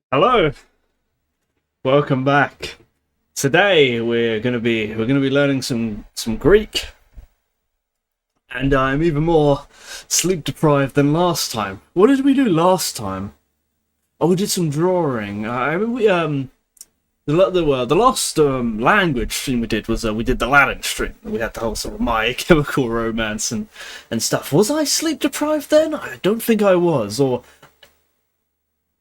Hello, welcome back. Today we're gonna be learning some Greek, and I'm even more sleep deprived than last time. What did we do last time? Oh, we did some drawing. I mean, the last language stream we did was we did the Latin stream. We had the whole sort of My Chemical Romance and stuff. Was I sleep deprived then? I don't think I was. Or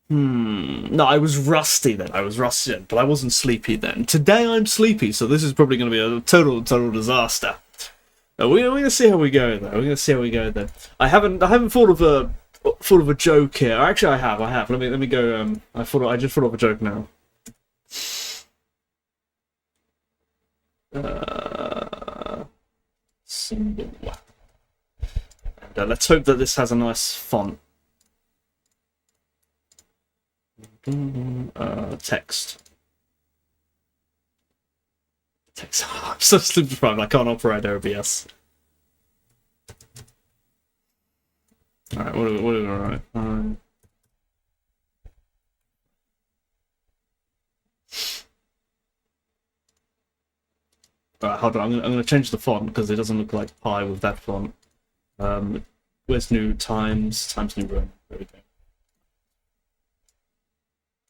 no, I was rusty then. I was rusty then, but I wasn't sleepy then. Today I'm sleepy, so this is probably going to be a total disaster. We're going to see how we go though. We're going to see how we go then. I haven't thought of a joke here. Actually, I have. Let me go. I just thought of a joke now. Symbol. And let's hope that this has a nice font. Text. Text. Oh, I'm so sleep deprived. I can't operate OBS. All right. What are we gonna write? Alright, hold on. I'm gonna change the font because it doesn't look like pi with that font. Where's new times? Times New Roman. There we go.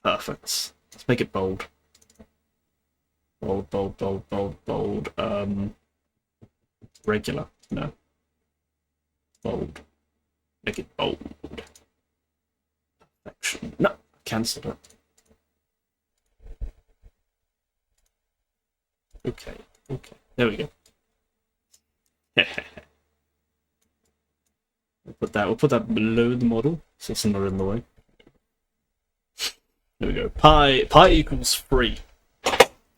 Perfect. Let's make it bold. Bold, bold, bold, bold, bold. Regular. No. Bold. Make it bold. Perfection. No, cancelled it. Okay. Okay. There we go. We'll put that below the model, so it's not in the way. There we go. Pi equals 3.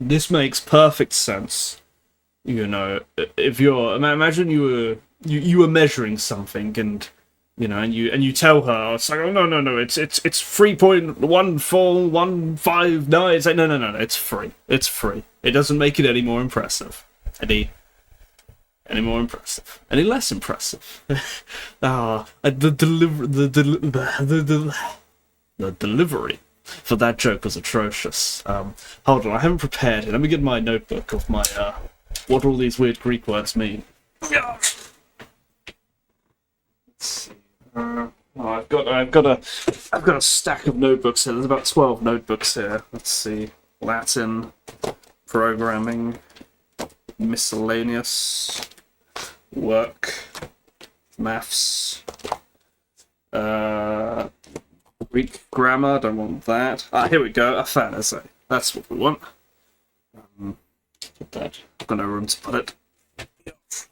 This makes perfect sense. You know, if you're imagine you were measuring something, and you know, and you tell her, it's like, oh no, it's 3.14159. It's like no, it's free. It's free. It doesn't make it any more impressive. Any more impressive? Any less impressive? The delivery for that joke was atrocious. Hold on, I haven't prepared it. Let me get my notebook of my what all these weird Greek words mean. Let's see. I've got a stack of notebooks here. There's about 12 notebooks here. Let's see. Latin, programming, miscellaneous, work, maths, Greek grammar, don't want that. Here we go, a fantasy. That's what we want. Put that. I've got no room to put it.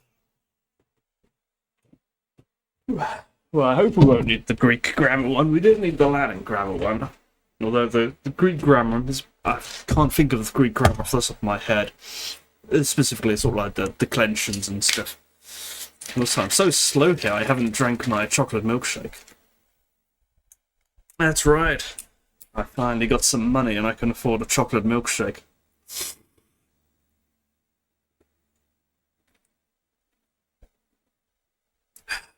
Well, I hope we won't need the Greek grammar one. We didn't need the Latin grammar one. Although the Greek grammar is... I can't think of the Greek grammar off the top of my head. Specifically, sort of like the declensions and stuff. Also, I'm so slow here, I haven't drank my chocolate milkshake. That's right. I finally got some money and I can afford a chocolate milkshake.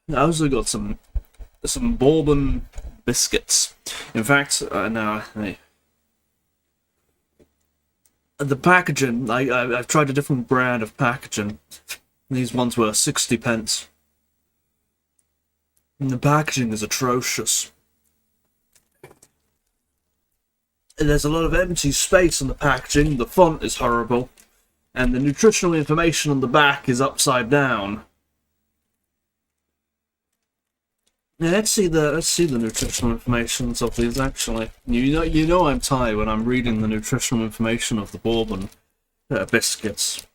I also got some bourbon biscuits. In fact, no, the packaging, I've tried a different brand of packaging. These ones were 60 pence. And the packaging is atrocious. There's a lot of empty space in the packaging, the font is horrible, and the nutritional information on the back is upside down. Yeah, let's see the nutritional information of these actually. You know I'm tired when I'm reading the nutritional information of the bourbon biscuits.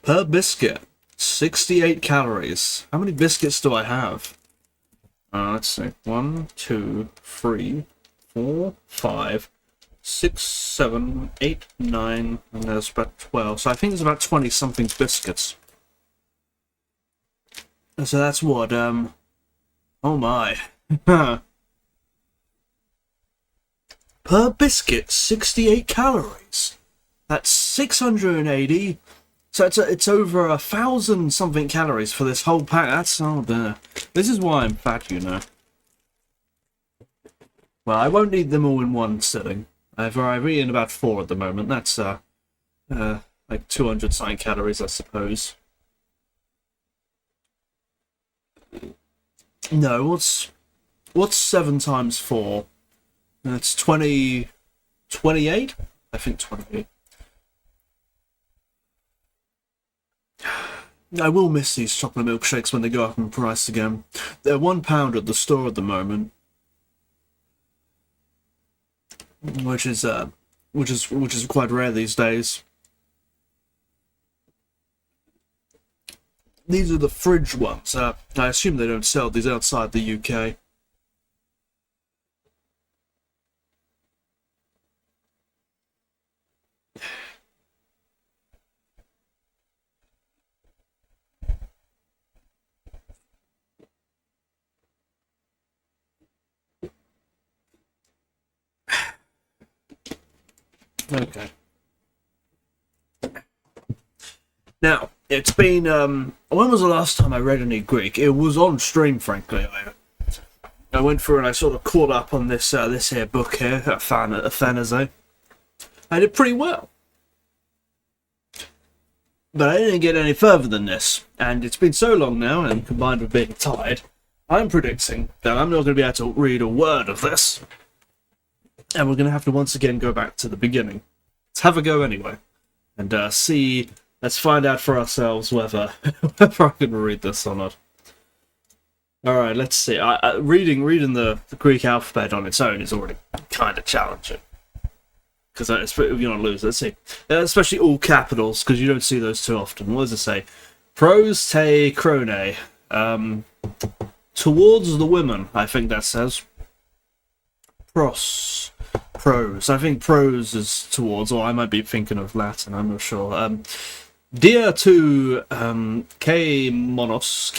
Per biscuit, 68 calories. How many biscuits do I have? Let's see. 1, 2, 3, 4, 5, 6, 7, 8, 9, and there's about 12. So I think there's about 20 something biscuits. So that's what, oh my. Per biscuit, 68 calories. That's 680. So it's over 1,000 something calories for this whole pack. That's, oh dear. This is why I'm fat, you know. Well, I won't eat them all in one sitting. I've eaten about 4 at the moment. That's like 200 something calories, I suppose. No, what's 7 times 4? That's 20, 28? I think 28. I will miss these chocolate milkshakes when they go up in price again. They're £1 at the store at the moment, which is quite rare these days. These are the fridge ones. I assume they don't sell these outside the UK. Okay. Now, it's been, when was the last time I read any Greek? It was on stream, frankly. I went through and I sort of caught up on this here book here, Athanaze. I did pretty well. But I didn't get any further than this, and it's been so long now, and combined with being tired, I'm predicting that I'm not going to be able to read a word of this. And we're going to have to once again go back to the beginning. Let's have a go anyway. And see, let's find out for ourselves whether I can read this or not. Alright, let's see. Reading the Greek alphabet on its own is already kind of challenging. Because you're not lose. Let's see. Especially all capitals, because you don't see those too often. What does it say? Pros te chrone. Towards the women, I think that says. Pros. I think pros is towards, or I might be thinking of Latin, I'm not sure. Dia to K monos.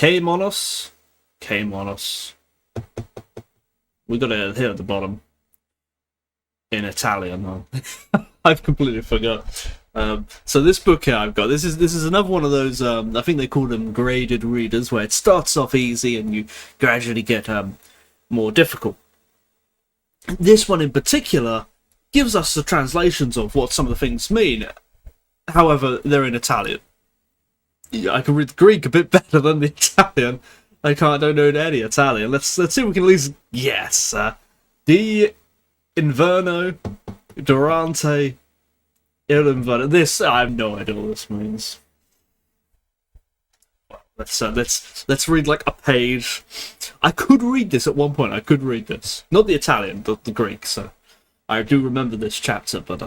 We got it here at the bottom. In Italian. I've completely forgot. So this book here I've got, this is another one of those, I think they call them graded readers, where it starts off easy and you gradually get more difficult. This one in particular gives us the translations of what some of the things mean. However, they're in Italian. I can read the Greek a bit better than the Italian. I don't know any Italian. Let's see if we can at least guess. Di Inverno Durante Il Inverno. This, I have no idea what this means. Let's read like a page. I could read this at one point. I could read this, not the Italian, but the Greek. So I do remember this chapter, but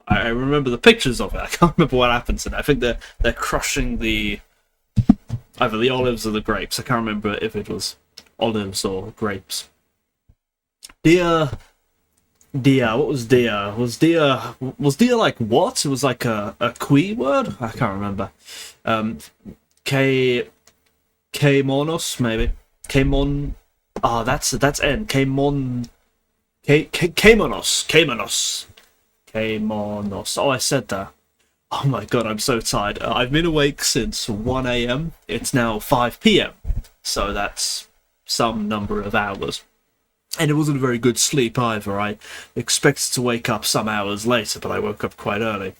I remember the pictures of it. I can't remember what happens in it. I think they're crushing either the olives or the grapes. I can't remember if it was olives or grapes. Dia. What was dia? Was dia like what? It was like a Qui word. I can't remember. K-monos, maybe. K-mon... Ah, that's N. K-mon... K-monos. Oh, I said that. Oh my god, I'm so tired. I've been awake since 1 AM. It's now 5 PM. So that's some number of hours. And it wasn't a very good sleep either. I expected to wake up some hours later, but I woke up quite early.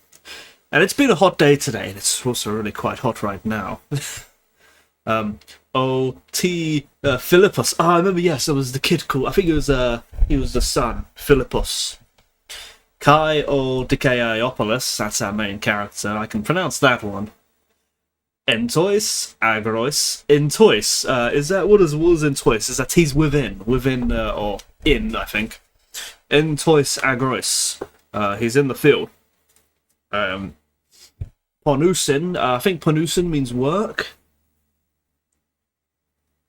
And it's been a hot day today, and it's also really quite hot right now. Philippus. I remember, yes, it was the kid called, I think he was the son, Philippus. Kai o Dikaiopoulos, that's our main character. I can pronounce that one. Entois, Agrois. Entois, is that, what is Entois? Is that he's within, or in, I think. Entois Agrois. He's in the field. Ponusin, I think Ponusin means work.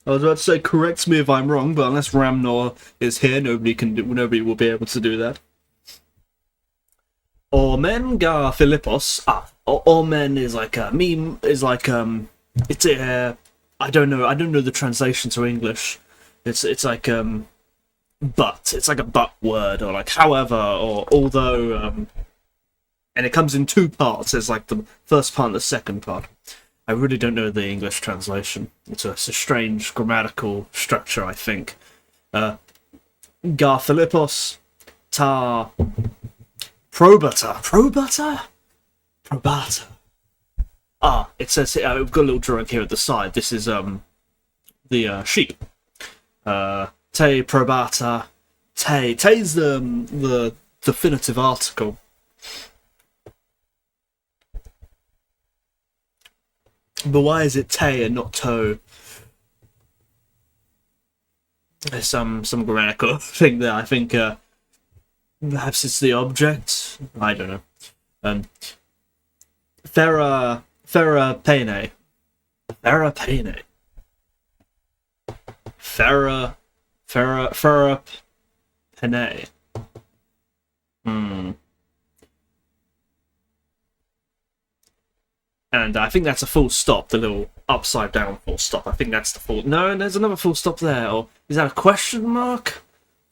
I was about to say, correct me if I'm wrong, but unless Ramnor is here, nobody will be able to do that. Ormen gar Philippos. Ormen is like a meme. Is like it's a. I don't know the translation to English. It's like but. It's like a but word, or like however, or although. And it comes in 2 parts. There's like the first part and the second part. I really don't know the English translation. It's a strange grammatical structure, I think. Gar Philippos, ta probata. Probata? Probata. Ah, it says here, we've got a little drawing here at the side. This is the sheep. Te probata. Te's the definitive article. But why is it te and not toe? There's some grammatical thing there. I think perhaps it's the object. I don't know. Thera pene. Thera pene. Thera pene. And I think that's a full stop, the little upside down full stop. I think that's the full. No, there's another full stop there. Or is that a question mark?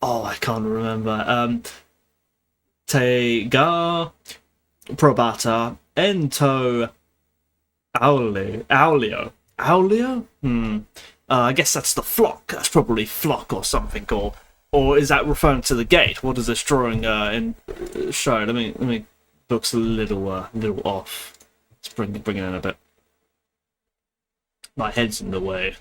Oh, I can't remember. Te ga probata ento aulio. Aulio? I guess that's the flock. That's probably flock or something. Or is that referring to the gate? What does this drawing show? Let me. Looks a little off. Let's bring it in a bit. My head's in the way.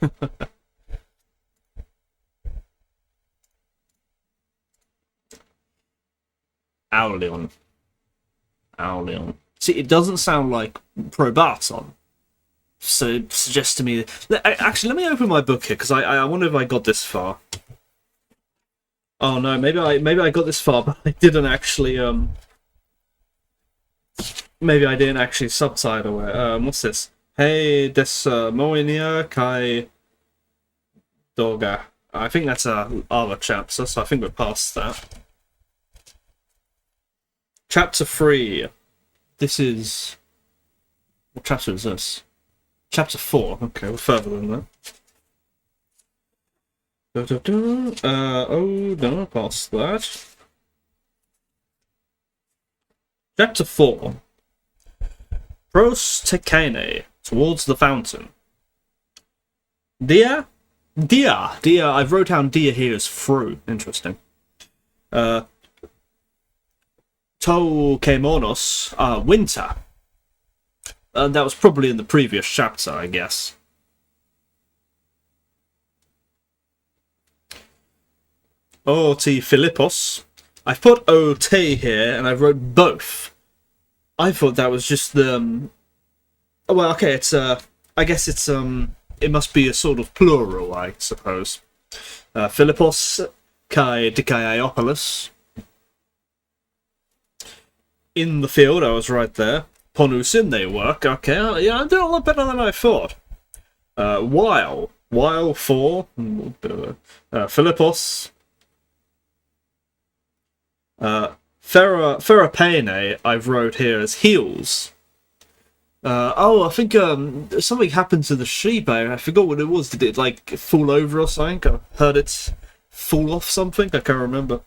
Aulion. See, it doesn't sound like probaton. So it suggests to me... Actually, let me open my book here, because I wonder if I got this far. Oh no, maybe I got this far, but I didn't actually... Maybe I didn't actually subtitle it. What's this? Hey, des moinia kai doga. I think that's other chapter, so I think we're past that. Chapter 3. This is... What chapter is this? Chapter 4. Okay, we're further than that. Oh, no, past that. Chapter 4. Pros tekane, towards the fountain. Dia? I've wrote down dia here as through. Interesting. To kemonos, winter. That was probably in the previous chapter, I guess. Oti Philippos. I've put OT here, and I've wrote both. I thought that was just the... well, okay, it's, I guess it's, it must be a sort of plural, I suppose. Philippos kai dikaiopoulos. In the field, I was right there. Ponusin, they work. Okay, yeah, I'm doing a lot better than I thought. While for... Philippos. Therapene, I've wrote here as heels. I think something happened to the sheep. I forgot what it was. Did it like fall over or something? I heard it fall off something. I can't remember.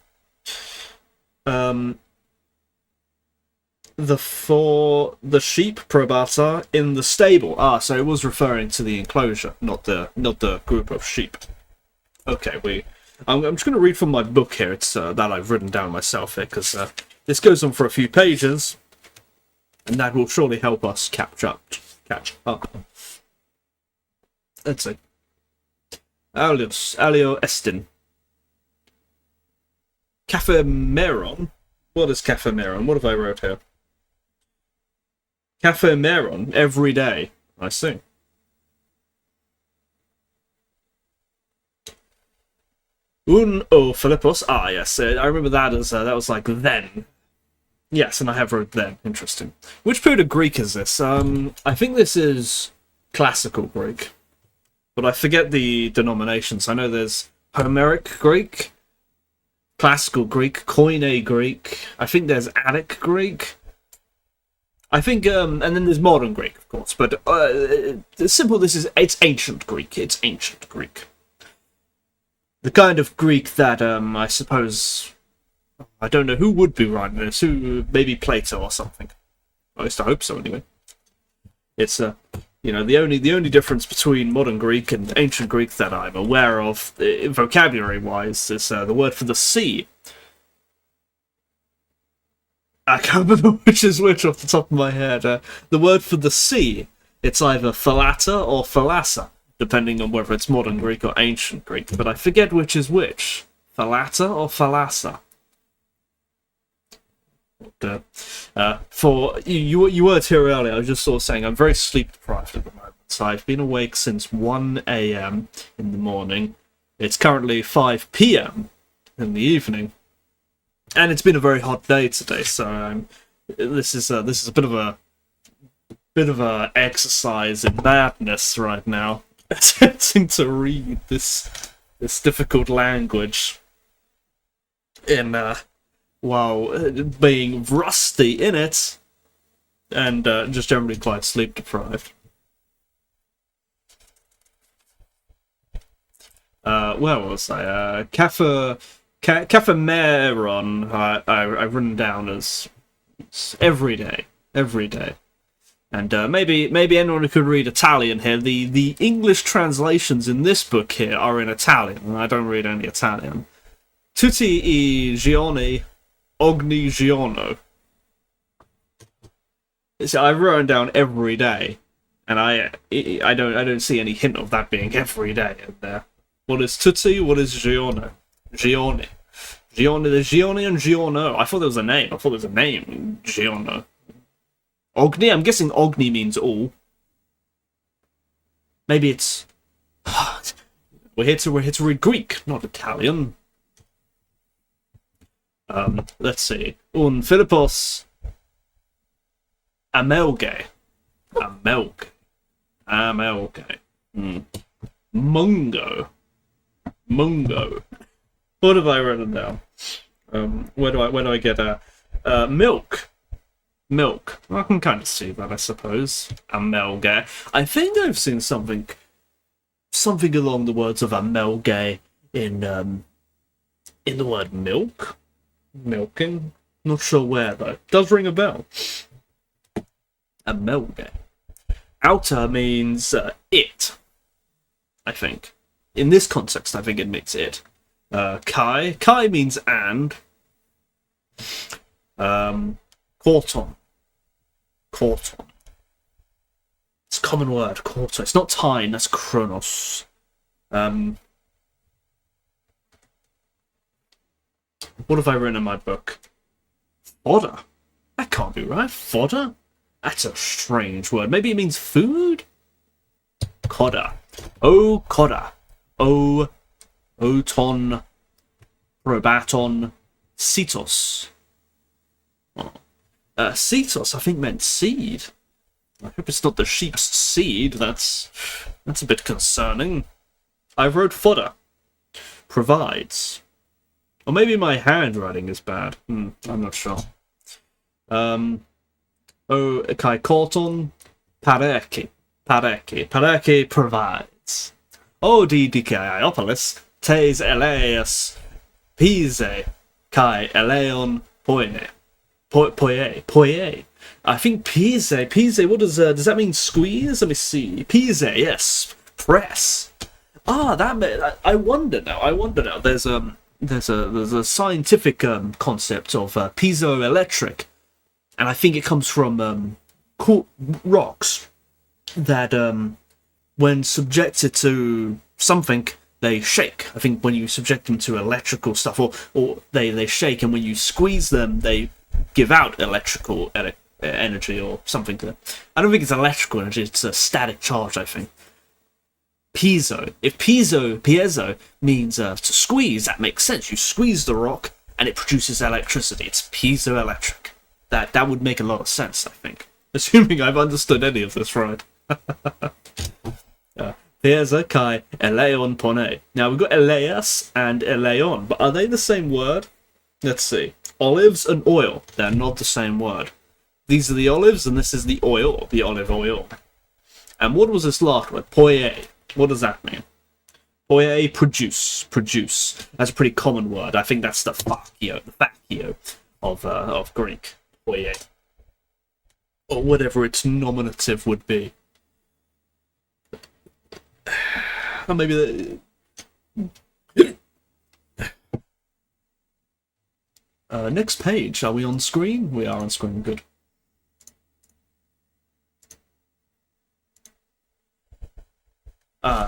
The sheep probata in the stable. So it was referring to the enclosure, not the group of sheep. Okay, I'm just going to read from my book here. It's that I've written down myself here, because this goes on for a few pages, and that will surely help us catch up. Let's see. Alio Estin. Cafe Meron. What is Cafe Meron? What have I wrote here? Cafe Meron, every day. I see. Un o Philippos. Yes, I remember that as that was like then. Yes, and I have wrote then. Interesting. Which period of Greek is this? I think this is classical Greek, but I forget the denominations. I know there's Homeric Greek, classical Greek, Koine Greek. I think there's Attic Greek. I think, and then there's modern Greek, of course. But simple. It's ancient Greek. It's ancient Greek. The kind of Greek that, I suppose, I don't know who would be writing this, maybe Plato or something. At least I hope so, anyway. It's, You know, the only difference between modern Greek and ancient Greek that I'm aware of, vocabulary-wise, is the word for the sea. I can't remember which is which off the top of my head. The word for the sea, it's either philata or philassa, depending on whether it's modern Greek or ancient Greek. But I forget which is which. Philata or philassa. For you were here earlier, I was just sort of saying I'm very sleep deprived at the moment. So I've been awake since 1 a.m. in the morning. It's currently 5 p.m. in the evening, and it's been a very hot day today. So this is a bit of a exercise in madness right now, attempting to read this difficult language in while being rusty in it, and just generally quite sleep deprived. Where was I? Caffemeron. I've written down as every day, and maybe anyone who could read Italian here. The English translations in this book here are in Italian, and I don't read any Italian. Tutti I giorni. Ogni giorno. So I've written down every day, and I don't see any hint of that being every day in there. What is tutti? What is giorno? Giorni. There's giorni and giorno. I thought there was a name. Giorno. Ogni. I'm guessing ogni means all. Maybe it's. We're here to read Greek, not Italian. Let's see. Un Philippos Amelge. Mungo. What have I written down? Where do I get milk? Milk. I can kind of see that, I suppose. Amelge. I think I've seen something along the words of amelge in the word milk. Milking? Not sure where, though. Does ring a bell. Amelge. Outer means it, I think. In this context, I think it means it. Kai. Kai means and. Quarton. It's a common word, quarton. It's not time, that's chronos. What have I written in my book? Fodder? That can't be right. Fodder? That's a strange word. Maybe it means food? Codder. Oh, codder. Oh, oton. Probaton. Cetos. Oh. Cetos, I think, meant seed. I hope it's not the sheep's seed. That's a bit concerning. I wrote fodder. Provides. Or maybe my handwriting is bad. I'm not sure. Kai Corton. Pareki. Pareki provides. O di Dicaiopolis. Tes eleus. Pise. Kai eleon poine. Poie. I think Pise. What does that mean? Squeeze? Let me see. Pise, yes. Press. I wonder now. There's a scientific concept of piezoelectric, and I think it comes from rocks that when subjected to something, they shake. I think when you subject them to electrical stuff, or they shake, and when you squeeze them, they give out electrical energy or something. I don't think it's electrical energy, it's a static charge, I think. Piezo. If piezo means to squeeze, that makes sense. You squeeze the rock and it produces electricity. It's piezoelectric. That would make a lot of sense, I think. Assuming I've understood any of this right. Piezo kai eleon pone. Now we've got eleas and eleon, but are they the same word? Let's see. Olives and oil. They're not the same word. These are the olives and this is the oil, the olive oil. And what was this last word? Poie. What does that mean? Poie, produce. That's a pretty common word. I think that's the faccio of Greek. Poie. Or whatever its nominative would be. Or maybe next page. Are we on screen? We are on screen. Good.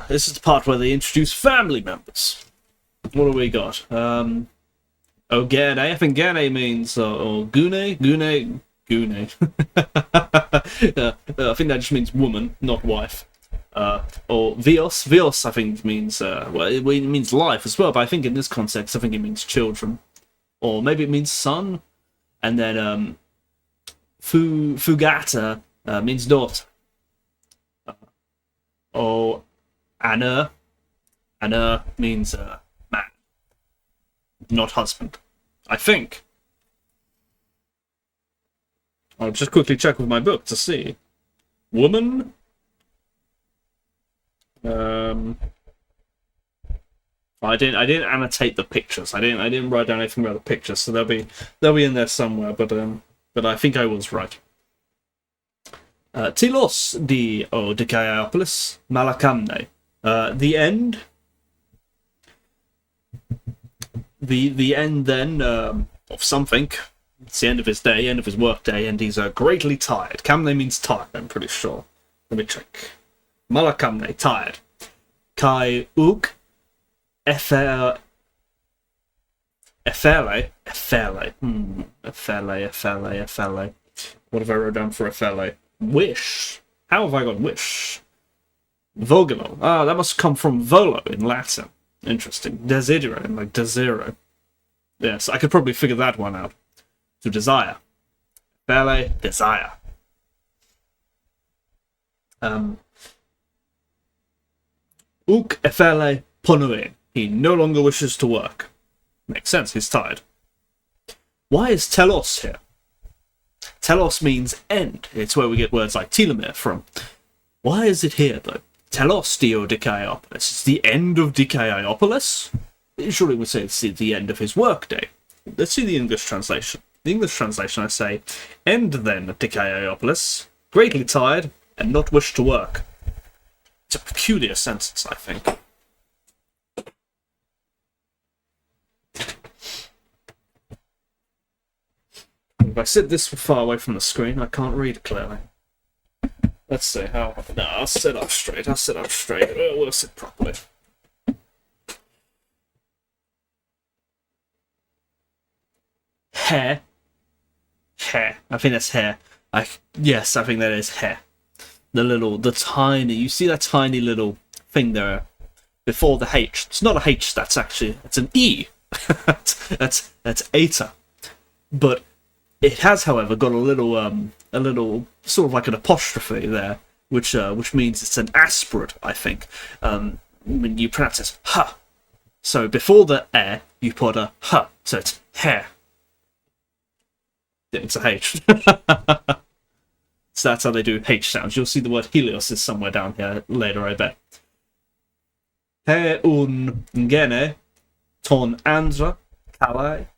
This is the part where they introduce family members. What do we got? Gane. I think Gane means, or Gune. I think that just means woman, not wife. Or Vios. Vios, I think, means, well, it means life as well, but I think in this context, I think it means children. Or maybe it means son. And then, Fugata means daughter. Or Anna. Anna means man, not husband. I think. I'll just quickly check with my book to see. Woman. I didn't annotate the pictures. I didn't write down anything about the pictures, so they'll be in there somewhere. But I think I was right. Telos di Dikaiopolis Malakamne. The end. The end then of something. It's the end of his day, end of his work day, and he's greatly tired. Kamne means tired, I'm pretty sure. Let me check. Malakamne, tired. Kai uk efele. What have I wrote down for efele? Wish. How have I got wish? Vogelo. Ah, that must come from volo in Latin. Interesting. Desidero, like desiro. Yes, I could probably figure that one out. To desire. Efele, desire. Uk efele ponue. He no longer wishes to work. Makes sense, he's tired. Why is telos here? Telos means end. It's where we get words like telomere from. Why is it here, though? Telos dio Dikaiopolis. It's the end of Dikaiopolis? Surely we say it's the end of his workday. Let's see the English translation. The English translation, I say, end then of Dikaiopolis, greatly tired, and not wish to work. It's a peculiar sentence, I think. If I sit this far away from the screen, I can't read clearly. Let's see how. No, I'll sit up straight. We'll sit properly. Hair. I think that's hair. Yes, I think that is hair. The tiny. You see that tiny little thing there before the H? It's not a H. That's an E. that's eta. But it has, however, got a little sort of like an apostrophe there, which means it's an aspirate, I think. When you pronounce it ha, so before the you put a h, so it's hair. Yeah, it's a H. So that's how they do H sounds. You'll see the word Helios is somewhere down here later, I bet. He un gene ton andra kalai.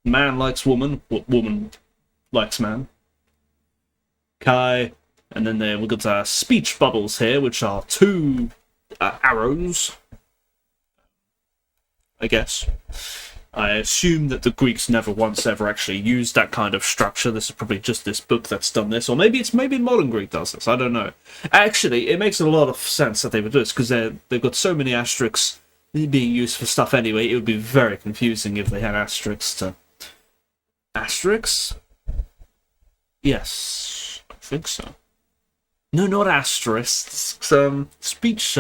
Man likes woman, woman likes man. Kai, and then we've got speech bubbles here, which are two arrows, I guess. I assume that the Greeks never once ever actually used that kind of structure. This is probably just this book that's done this, or maybe modern Greek does this. I don't know. Actually, it makes a lot of sense that they would do this because they've got so many asterisks being used for stuff anyway. It would be very confusing if they had asterisks to asterisks. Yes, I think so. No, not asterisks. Speech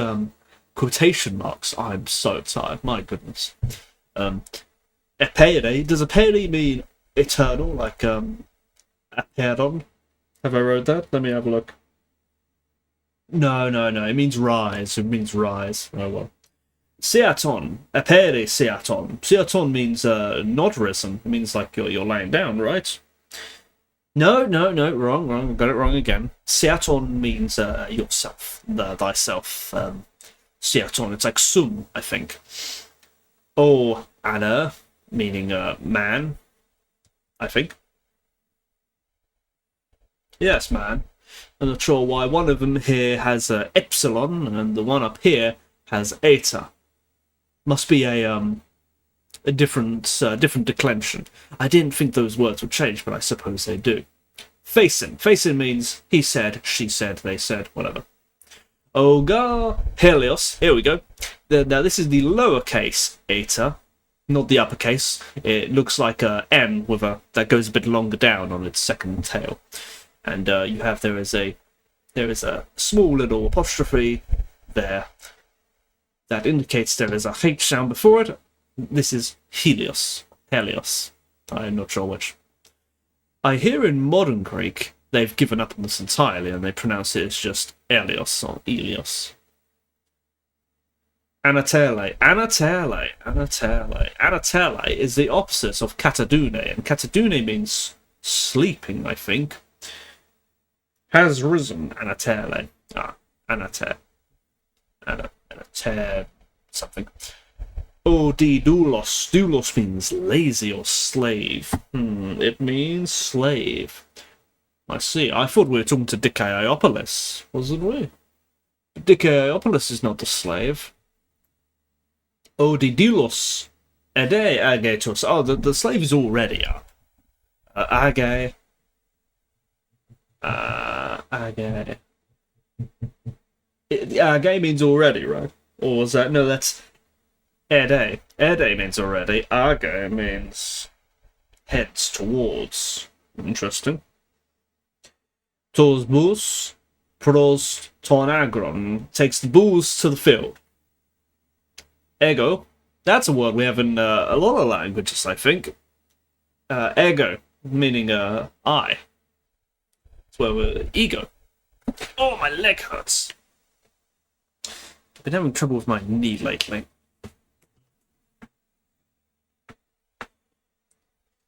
quotation marks. I'm so tired. My goodness. Epeire. Does epeire mean eternal, like aperon? Have I wrote that? Let me have a look. No. It means rise. It means rise. Oh well. Seaton. Epeire seaton. Seaton means not risen. It means like you're laying down, right? No. Wrong. I got it wrong again. Seaton means yourself, thyself. Seaton. It's like sum, I think. Or Anna, meaning man, I think. Yes, man. I'm not sure why one of them here has epsilon, and the one up here has eta. Must be a different declension. I didn't think those words would change, but I suppose they do. Facin. Facin means he said, she said, they said, whatever. Oga Helios. Here we go. Now this is the lowercase eta, not the uppercase. It looks like a N with that goes a bit longer down on its second tail, and you have there is a small little apostrophe there that indicates there is a H sound before it. This is Helios. Helios. I'm not sure which. I hear in modern Greek they've given up on this entirely and they pronounce it as just Elios or Elios. Anatele. Anatele. Anatele. Anatele is the opposite of katadune, and katadune means sleeping, I think. Has risen. Anatele. Anate. Anate. Something. Odi doulos. Doulos means lazy or slave. It means slave. I see. I thought we were talking to Dicaiopoulos, wasn't we? Dicaiopoulos is not a slave. Odi doulos. Ede agetos. Oh, the slave is already up. Age. Age. Age means already, right? Or was that? No, that's Ede. Ede means already. Age means heads towards. Interesting. Tos bus pros ton agron. Takes the bulls to the field. Ego. That's a word we have in a lot of languages, I think. Ego, meaning I. That's where we're ego. Oh, my leg hurts. I've been having trouble with my knee lately.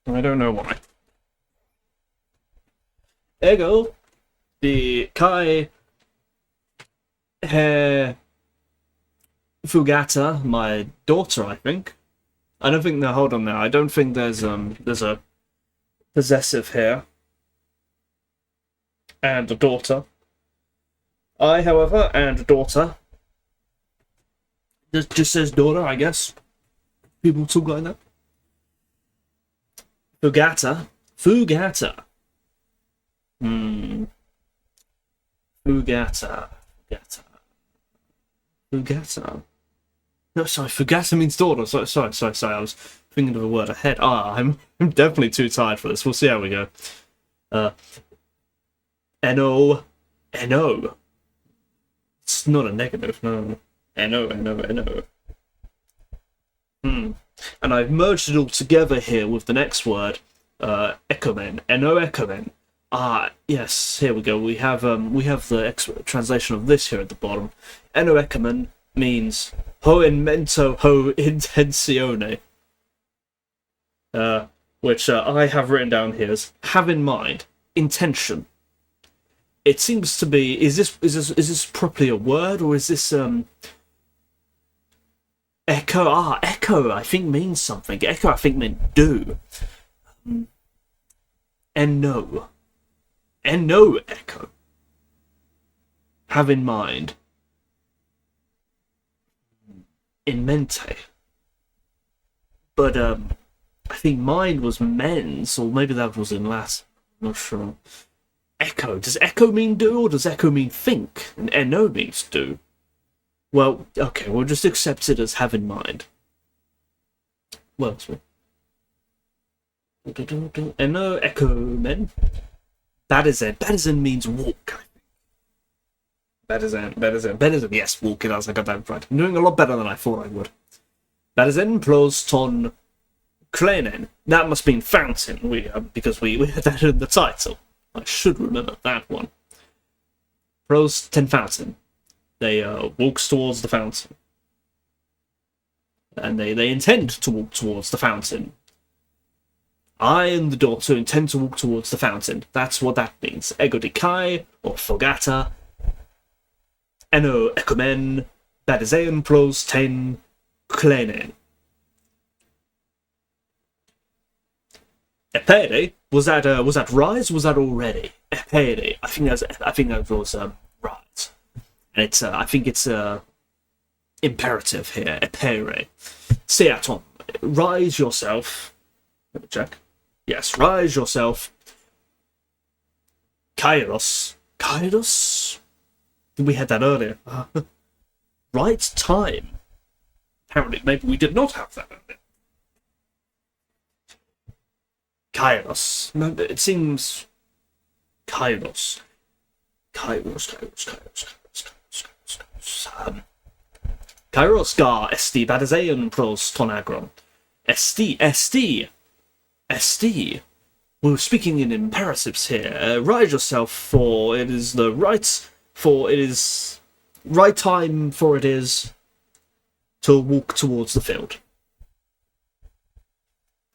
I don't know why. Ego, the Kai He Fugata, my daughter, I think. I don't think. No, hold on now. I don't think there's a possessive here. And a daughter. I, however, and a daughter. Just says daughter, I guess. People talk like that. Fugata. Fugata. Fugata. Fugata. Fugata. No, sorry, Fugata means daughter. Sorry. I was thinking of a word ahead. I'm definitely too tired for this. We'll see how we go. N-O. It's not a negative, no. N-O. And I've merged it all together here with the next word, ekomen. N-O ekomen. Yes, here we go. We have the translation of this here at the bottom. N-O ekomen means ho in mento ho intenzione. Which I have written down here as have in mind, intention. It seems to be. Is this properly a word, or is this echo? Echo. I think means something. Echo. I think meant do. And no echo. Have in mind. In mente. But I think mind was mens, or maybe that was in Latin. I'm not sure. Echo. Does echo mean do, or does echo mean think? And no means do. Well, okay, we'll just accept it as have in mind. Well, and no echo men. Badizen means walk. Badizen. Yes, walk. I got that right. I'm doing a lot better than I thought I would. Badizen plus ton klenen. That must mean fountain. Because we had that in the title. I should remember that one. Pros 10 fountain. They walks towards the fountain. And they intend to walk towards the fountain. I and the daughter intend to walk towards the fountain. That's what that means. Ego di kai, or fogata. Eno ekomen, badizean pros 10 klenen. Epede, was that rise? Was that already? Epede, I think that was rise, and it's I think it's imperative here. Epere. Seaton. Rise yourself. Let me check. Yes, rise yourself. Kairos. Kairos? We had that earlier. Right time. Apparently, maybe we did not have that earlier. Kairos. No, it seems... Kairos. Kairos gar esti badazeon pros ton agron. Esti. We're speaking in imperatives here. Rise yourself, for it is the right... For it is... Right time, for it is... To walk towards the field.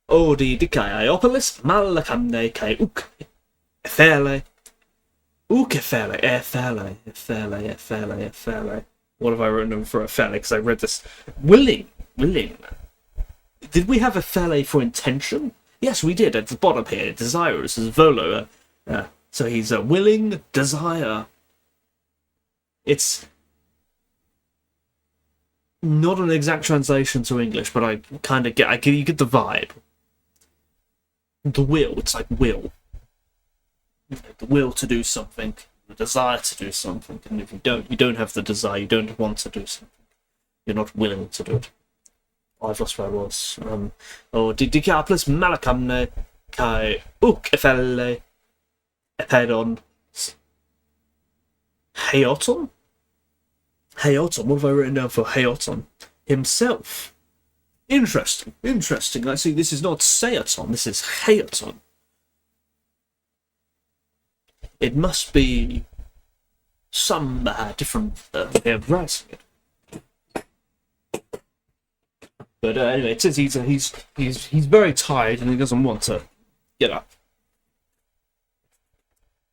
Odi dikai iopolis malakamne kai uk. Efele. Uk efele. Efele. What have I written for Efele? Because I read this. Willing. Did we have Efele for intention? Yes, we did. At the bottom here, desirous is volo. So he's a willing desire. It's not an exact translation to English, but I kind of get. You get the vibe. The will. It's like will. The will to do something, the desire to do something, and if you don't have the desire, you don't want to do something. You're not willing to do it. Oh, I've lost where I was. Didicaplis malacamne kai uk efelle epedon Heoton? Heoton, what have I written down for Heoton? Himself. Interesting. I see this is not Seaton, this is Heoton. It must be some different way of writing it. But anyway, it says he's very tired and he doesn't want to get up.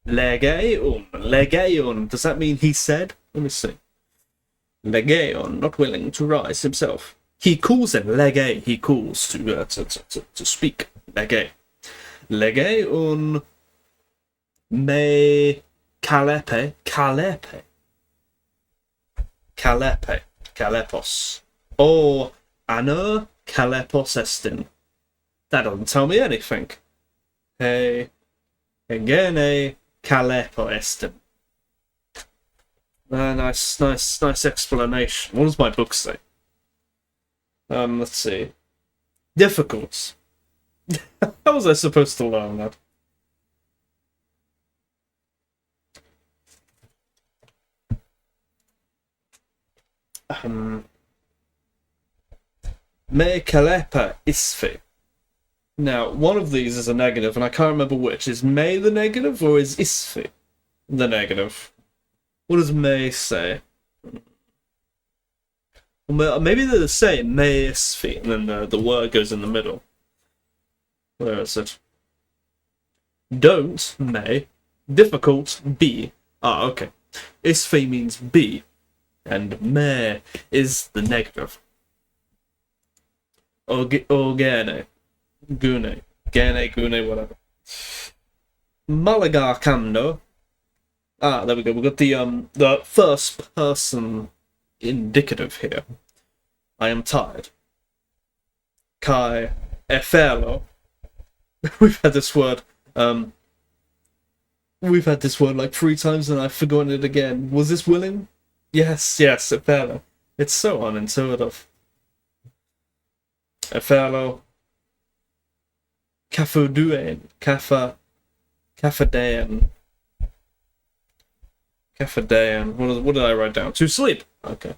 Legeon. Does that mean he said? Let me see. Legeon, not willing to rise himself. He calls him lege. He calls to speak. Legeon me Kalepos. Or Anna Kalepos estin. That doesn't tell me anything. Hey, Egene Kalepo estin. Nice explanation. What does my book say? Let's see. Difficult. How was I supposed to learn that? Me Kalepa Isfi. Now, one of these is a negative, and I can't remember which. Is me the negative, or is Isfi the negative? What does me say? Well, maybe they're the same. Me Isfi, and then the word goes in the middle. Where is it? Don't, me. Difficult, be. Ah, okay. Isfi means be, and me is the negative. Gune, whatever. Malaga Kamno. Ah, there we go. We got the first person indicative here. I am tired. Kai Efelo. We've had this word like 3 times and I've forgotten it again. Was this willing? Yes, Efelo. It's so unintuitive. Efelo. Kafuduen. Kafadean. What did I write down? To sleep. Okay.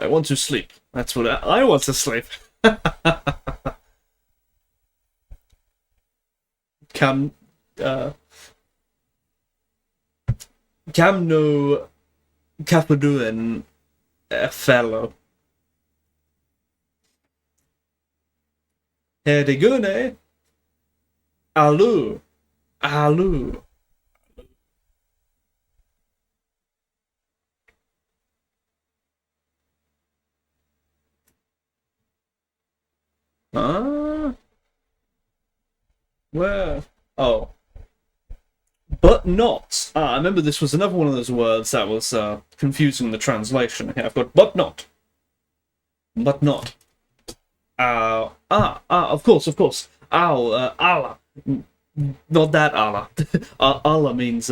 I want to sleep. That's what I want to sleep. Camno Kapaduen fellow. Herdigune Alu. Where? Oh. But but not. I remember this was another one of those words that was confusing the translation. Here I've got but not. But not. Of course. Allah. Not that Allah. Allah means,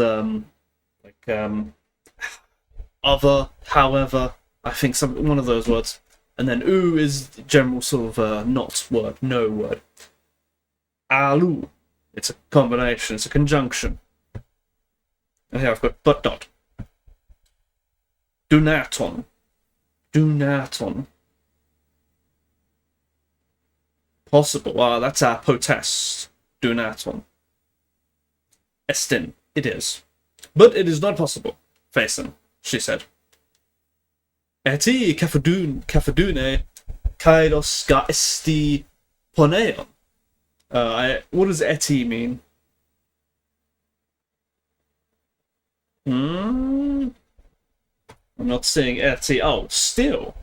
other, however, I think one of those words. And then oo is the general sort of not word, no word. Alu. It's a combination, it's a conjunction. And here I've got but not. Dunaton. Possible. That's our potest. Dunaton. Estin. It is. But it is not possible. Facen, she said. Eti kafadune kairos ga esti poneon. What does eti mean? I'm not seeing eti. Oh, still.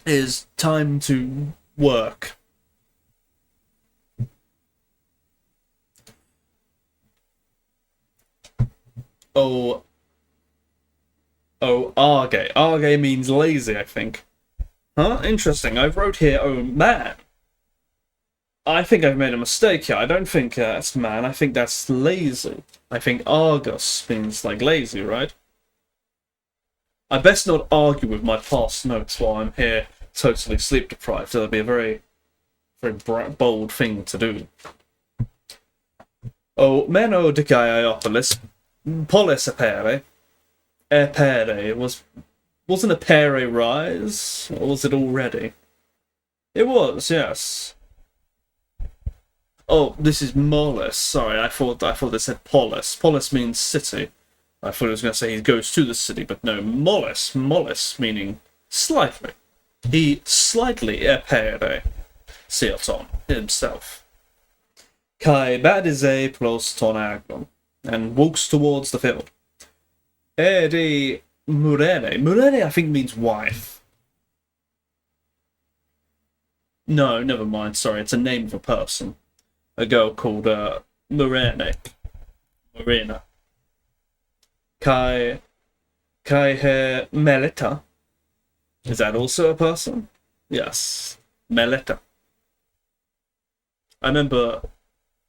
Is time to work. Arge. Arge means lazy, I think. Huh? Interesting. I wrote here, oh man. I think I've made a mistake here. I don't think that's man. I think that's lazy. I think argus means like lazy, right? I best not argue with my past notes while I'm here totally sleep deprived. That'd be a very, very bold thing to do. Oh, meno dicaiopoulos, polis apere. Epere wasn't apere rise, or was it already? It was, yes. Oh, this is Molis. Sorry, I thought they said Polis. Polis means city. I thought it was going to say he goes to the city, but no, Molis. Molis meaning slightly. He slightly epere Seaton himself. Kai badize plus ton agon, and walks towards the field. Edi Murene. Murene, I think, means wife. No, never mind. Sorry, it's a name of a person. A girl called Murene. Marina. Kai he Melita. Is that also a person? Yes. Melita. I remember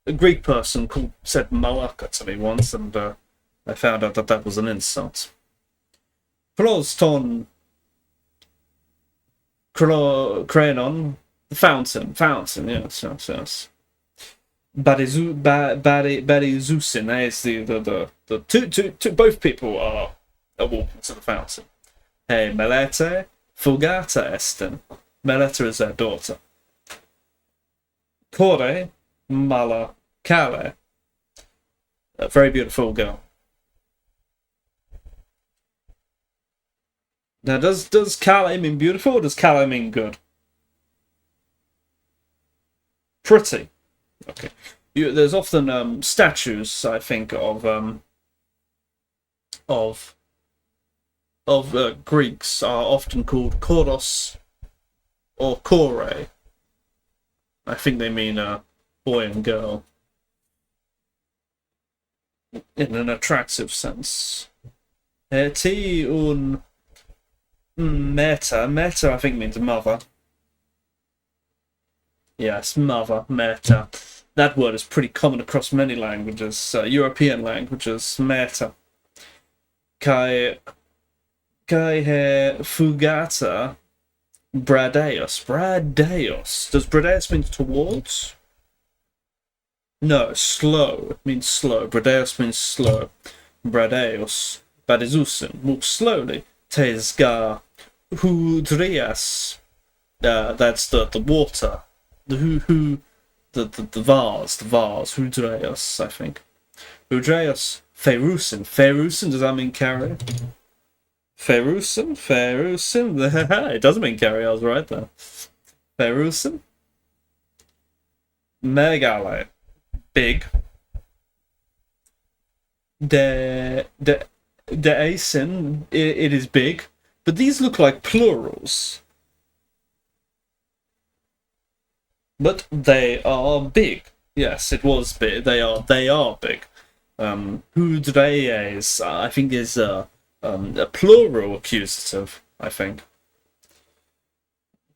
a Greek person said Malaka to me once, and I found out that was an insult. Proston Krenon, the fountain, yes. Barizusin is the two both people are walking to the fountain. Hey, Melete, Fugata Esten. Meleta is their daughter. Kore, Mala, Kale. A very beautiful girl. Now, does Kale mean beautiful, or does Kale mean good? Pretty. Okay. There's often statues, I think, of Greeks are often called Koros or Kore. I think they mean boy and girl in an attractive sense. Ti un meta. Meta, I think, means mother. Yes, mother, meta. That word is pretty common across many languages, European languages, meta. Kai he fugata bradeos. Does bradeos mean towards? No, slow. It means slow. Bradeos means slow. Bradeos. Badizusin. Move slowly. Tezga hudrias. That's the water. The vase. Hudreos, I think. Hudreos. Ferusin. Ferusin, does that mean carry? Ferusin? It doesn't mean carry, I was right there. Ferusin? Megale. Big. Deasin, it is big. But these look like plurals. But they are big. Yes, it was big. They are big. Hudreies, I think is a plural accusative. I think.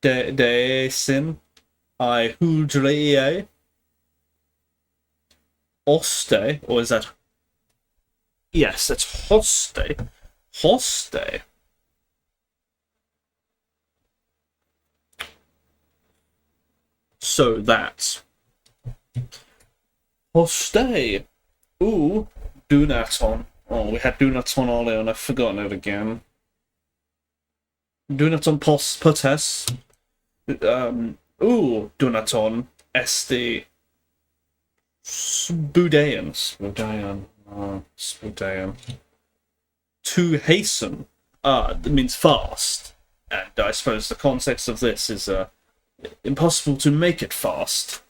Deesin, I hudreie, oste, or is that? Yes, that's hoste. Hoste. So that's hoste. Ooh, Dunaton. Oh, we had Dunaton earlier and I've forgotten it again. Dunaton potes. Dunaton esti Spudean. To hasten. That means fast. And I suppose the context of this is impossible to make it fast.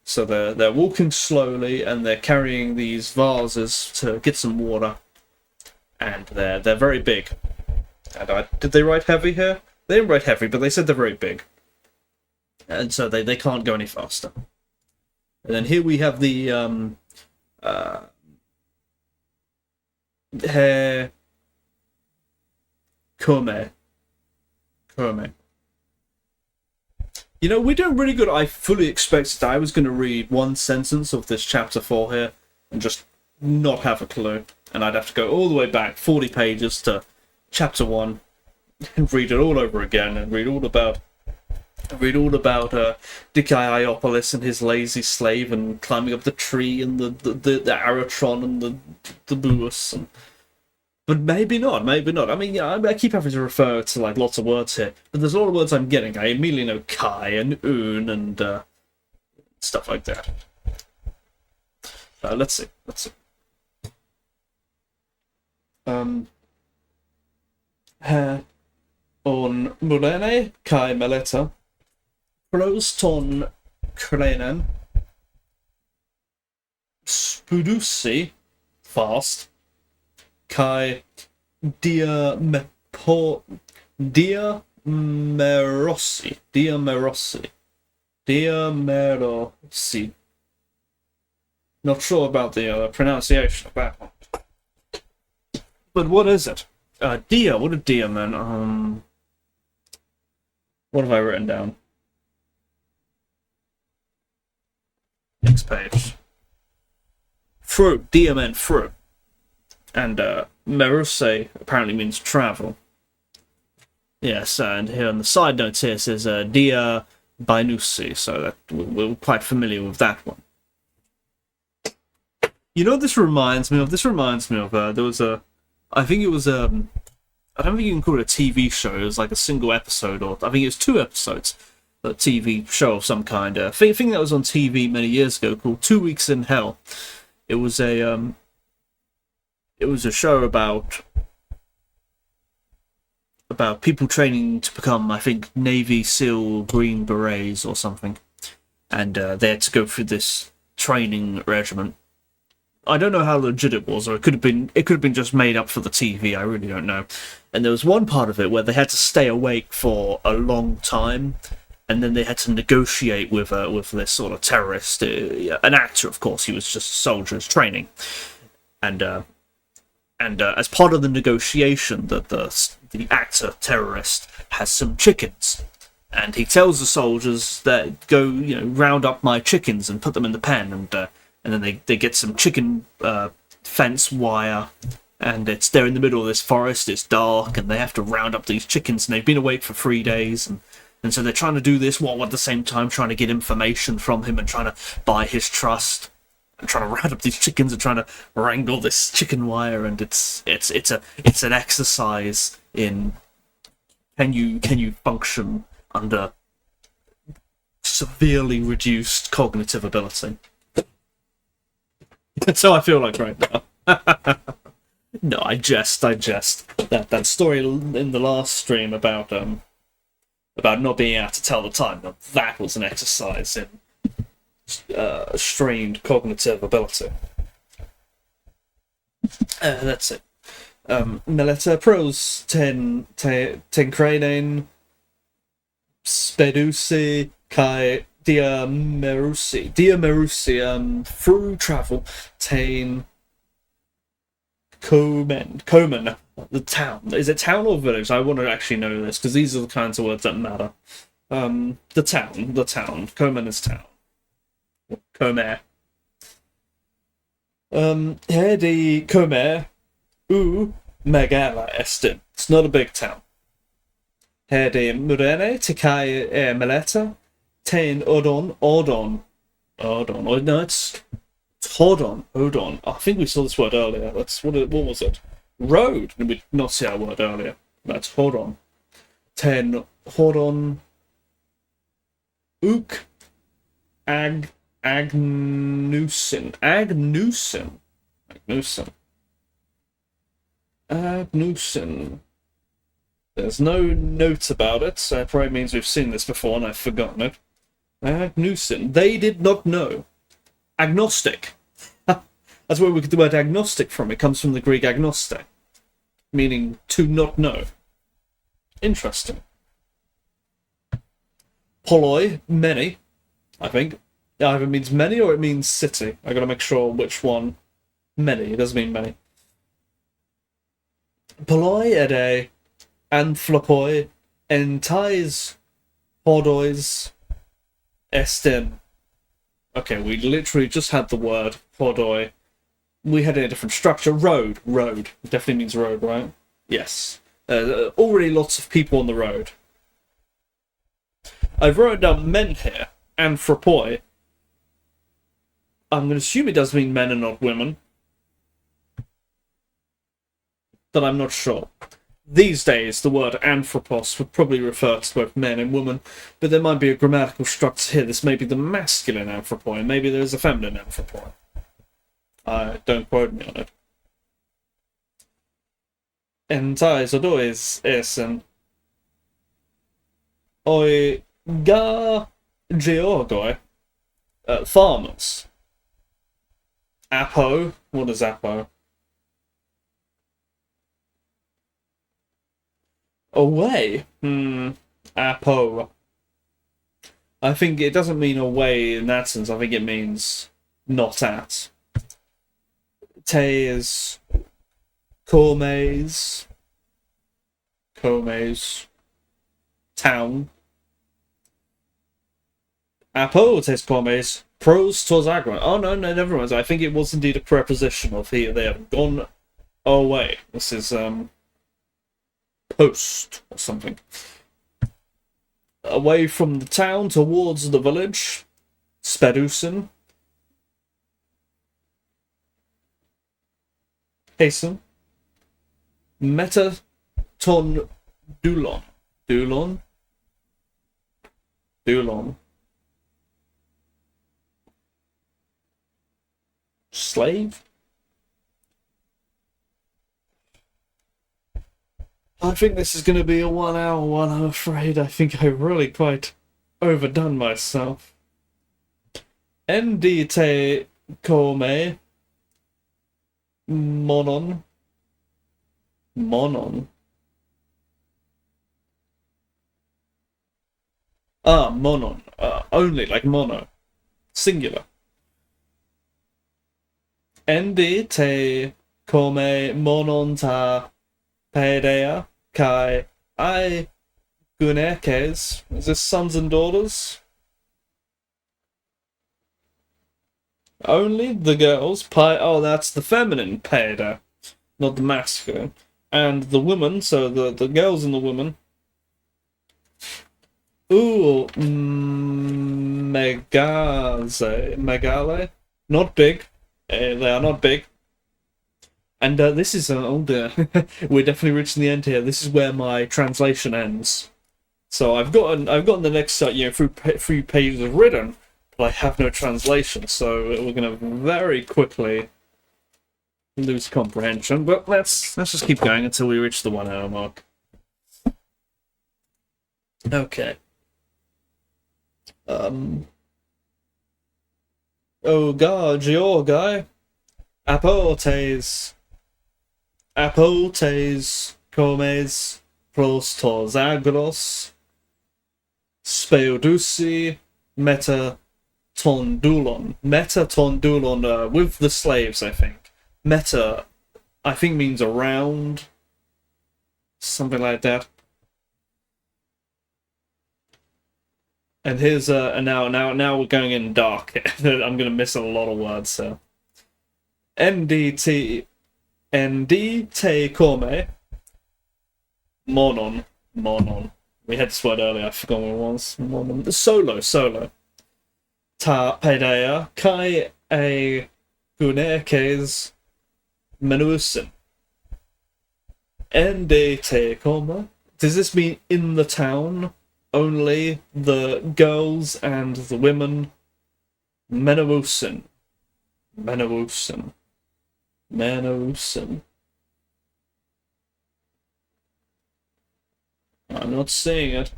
So they're walking slowly and they're carrying these vases to get some water. And they're very big. And did they write heavy here? They didn't write heavy, but they said they're very big. And so they can't go any faster. And then here we have the hair Kome. You know, we're doing really good. I fully expected I was going to read one sentence of this chapter 4 here and just not have a clue. And I'd have to go all the way back 40 pages to chapter 1 and read it all over again and read all about Diciopolis and his lazy slave and climbing up the tree and the Aratron and the Buus. But maybe not. I mean, yeah, I keep having to refer to like lots of words here, but there's a lot of words I'm getting. I immediately know Kai and Un and stuff like that. Let's see. On Mulene Kai Meleta Pros ton Krenen Spudusi fast Kai Diamerosi. Not sure about the pronunciation of that one. But what is it? Dia. What a dia, man. What have I written down? Next page. Fruit. Dia meant fruit. And Meruse apparently means travel. Yes, and here on the side notes here says Dia Bainusi, so that we're quite familiar with that one. You know what this reminds me of? There was I think it was I don't think you can call it a TV show. It was like a single episode, or I think it was 2 episodes, a TV show of some kind. I think that was on TV many years ago called 2 Weeks in Hell. It was a show about people training to become, I think, Navy SEAL Green Berets or something, and they had to go through this training regimen. I don't know how legit it was, or it could have been just made up for the TV. I really don't know. And there was one part of it where they had to stay awake for a long time, and then they had to negotiate with this sort of terrorist, an actor, of course. He was just a soldier, training, and as part of the negotiation, the actor terrorist has some chickens, and he tells the soldiers that go, round up my chickens and put them in the pen, and then they get some chicken fence wire, and they're in the middle of this forest. It's dark, and they have to round up these chickens, and they've been awake for 3 days, and so they're trying to do this while at the same time trying to get information from him and trying to buy his trust. And trying to round up these chickens and trying to wrangle this chicken wire, and it's an exercise in can you function under severely reduced cognitive ability. That's how I feel like right now. No, I jest. That story in the last stream about not being able to tell the time, that was an exercise in strained cognitive ability. That's it. Meleta pros ten cranen spedusi kai Dear Merusi, through travel, Tain Komen, the town. Is it town or village? I want to actually know this, because these are the kinds of words that matter. The town. Komen is town. Comer. Hedi Comer u Megala Estin. It's not a big town. Hedi Murene Tikai Meleta Tain Odon. Oh no, it's Odon. I think we saw this word earlier. That's what was it? Road. Did we not see our word earlier? That's Hodon. Ten Hodon Ook Agnusen. There's no note about it, so it probably means we've seen this before and I've forgotten it. Agnusen. They did not know. Agnostic. That's where we get the word agnostic from. It comes from the Greek agnostic, meaning to not know. Interesting. Poloi, many, I think. It either means many or it means city. I gotta make sure which one. Many, it doesn't mean many. Poloi ede anthropoi entais podois estin. Okay, we literally just had the word podoi. We had a different structure. Road. It definitely means road, right? Yes. Already lots of people on the road. I've written down men here. Anthropoi. I'm going to assume it does mean men and not women. But I'm not sure. These days, the word anthropos would probably refer to both men and women, but there might be a grammatical structure here. This may be the masculine anthropoi, and maybe there's a feminine anthropoi. Don't quote me on it. Entais odois esen oi ga georgoi farmers. Apo, what is apo? Away? Apo. I think it doesn't mean away in that sense. I think it means not at. Te is Comes. Town. Apo tes Comes. Pros tos agron. Oh no, never mind. I think it was indeed a preposition of here. They have gone away. This is post or something. Away from the town towards the village. Spedusen. Hasten. Meta ton Dulon. Slave? I think this is going to be a 1 hour one, I'm afraid. I think I've really quite overdone myself. Ndite Kome Monon. Monon. Only, like mono. Singular. Ndite Kome Monon ta Paedea kai I gunekes. Is this sons and daughters? Only the girls. Oh, that's the feminine paeda, not the masculine. And the women, so the girls and the women. Ooh, megale. Not big. They are not big. And this is we're definitely reaching the end here. This is where my translation ends. So I've gotten the next few pages written, but I have no translation. So we're gonna very quickly lose comprehension. But let's just keep going until we reach the 1 hour mark. Okay. Oh god, Georgi, Apotes, Comes, Prostos Agros, Speodusi, Meta tondulon. Meta tondulon, with the slaves, I think. Meta, I think, means around. Something like that. And here's and now we're going in dark. I'm gonna miss a lot of words. So NDT come monon. We had this word earlier. I forgot what it was. Monon. Solo. Ta pedea kai a gunekes menusin. NDT come. Does this mean in the town? Only the girls and the women. Menusin. I'm not seeing it.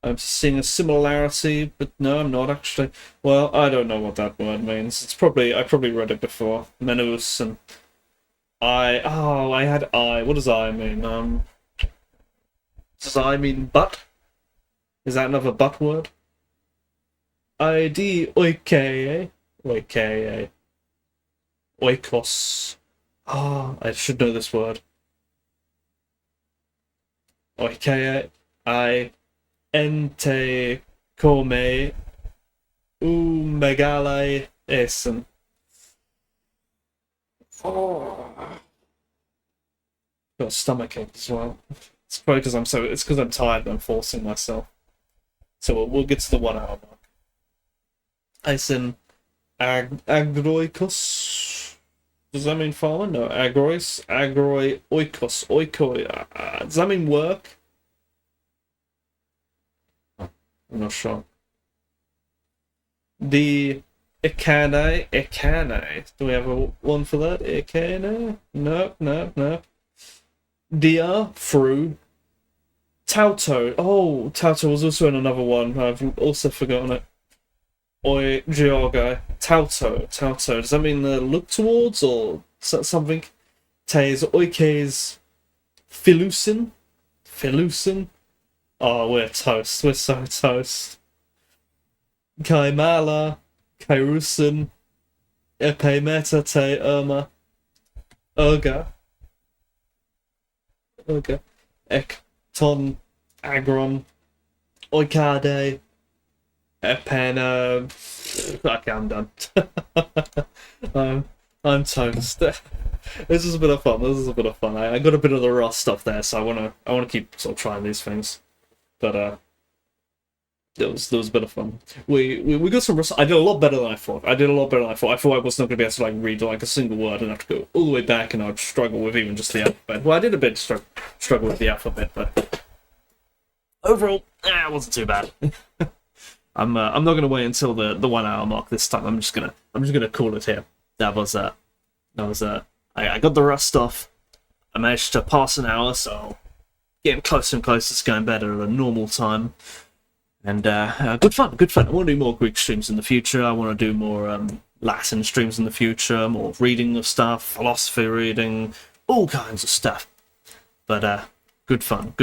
I'm seeing a similarity, but no, I'm not actually. Well, I don't know what that word means. I probably read it before. Menusin. I had I. What does I mean? Does I mean butt? Is that another butt word? ID oikea. Oikos. I should know this word. Oikea. I ente come megale esen. Got a stomachache as well. It's probably because I'm tired and I'm forcing myself. So we'll get to the 1 hour mark. Eisen agroikos. Does that mean farmer? No, agrois. Oikoi. Does that mean work? I'm not sure. The Ikane. Do we have one for that? Ikane? No. Dia, through. Tauto. Oh, Tauto was also in another one. I've also forgotten it. Oi, Georga. Tauto. Does that mean look towards or something? Tes oikes filusin? Oh, we're toast. We're so toast. Kaimala. Kairusin. Epe meta te irma. Erga. Ekton agron. Oikade. Epena. Okay, I'm done. I'm toast. This is a bit of fun. I got a bit of the raw stuff there, so I wanna keep sort of trying these things. But it was a bit of fun. We got some. I did a lot better than I thought. I thought I was not gonna be able to read a single word and have to go all the way back, and I'd struggle with even just the alphabet. Well, I did a bit struggle with the alphabet, but overall, it wasn't too bad. I'm not gonna wait until the 1 hour mark this time. I'm just gonna call it here. I got the rust off. I managed to pass an hour, so getting closer and closer to going better at a normal time. And good fun. I want to do more Greek streams in the future. I want to do more Latin streams in the future, more reading of stuff, philosophy reading, all kinds of stuff. But good fun.